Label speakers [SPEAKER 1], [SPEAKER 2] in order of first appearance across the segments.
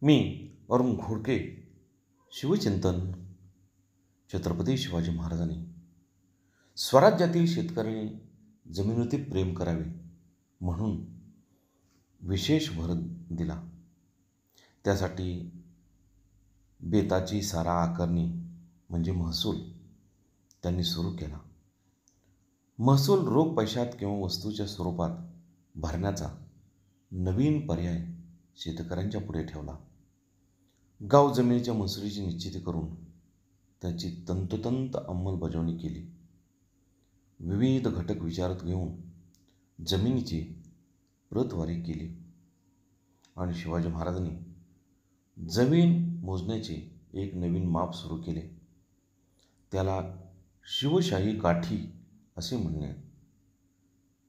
[SPEAKER 1] मी अरुण घोडके. शिवचिंतन. छत्रपती शिवाजी महाराजांनी स्वराज्यातील शेतकऱ्यांनी जमिनीवरती प्रेम करावे म्हणून विशेष भर दिला. त्यासाठी बेताची सारा आकारणी म्हणजे महसूल त्यांनी सुरू केला. महसूल रोख पैशात किंवा वस्तूच्या स्वरूपात भरण्याचा नवीन पर्याय शेतकऱ्यांच्या पुढे ठेवला. गाव जमिनीच्या महसुलीची निश्चिती करून त्याची तंतोतंत अंमलबजावणी केली. विविध घटक विचारात घेऊन जमिनीची प्रतवारी केली आणि शिवाजी महाराजांनी जमीन मोजण्याचे एक नवीन माप सुरू केले. त्याला शिवशाही काठी असे म्हणणे.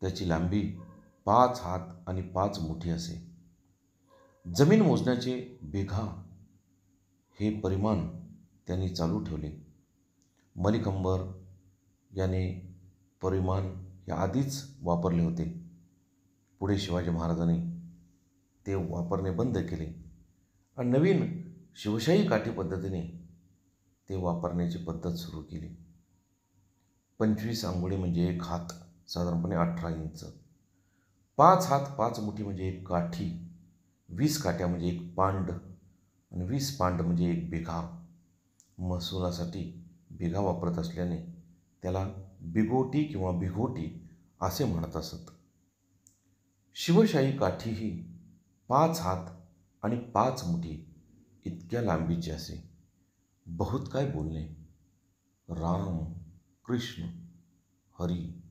[SPEAKER 1] त्याची लांबी 5 हात आणि 5 मुठी असे. जमीन मोजण्याचे बिघा हे परिमाण त्यांनी चालू ठेवले. मलिकंबर याने परिमाण हे आधीच वापरले होते. पुढे शिवाजी महाराजांनी ते वापरणे बंद केले आणि नवीन शिवशाही काठी पद्धतीने ते वापरण्याची पद्धत सुरू केली. 25 अंगुळे म्हणजे 1 हात, साधारणपणे 18 इंच. 5 हात 5 मुठी म्हणजे 1 काठी. 20 काठ्या म्हणजे 1 पांड आणि 20 पांड म्हणजे 1 बिघा. महसुलासाठी बिघा वापरत असल्याने त्याला बिगोटी किंवा बिघोटी असे म्हणत असत. शिवशाही काठी ही 5 हात आणि 5 मुठी इतक्या लांबीची असे. बहुत काय बोलणे. राम, कृष्ण, हरी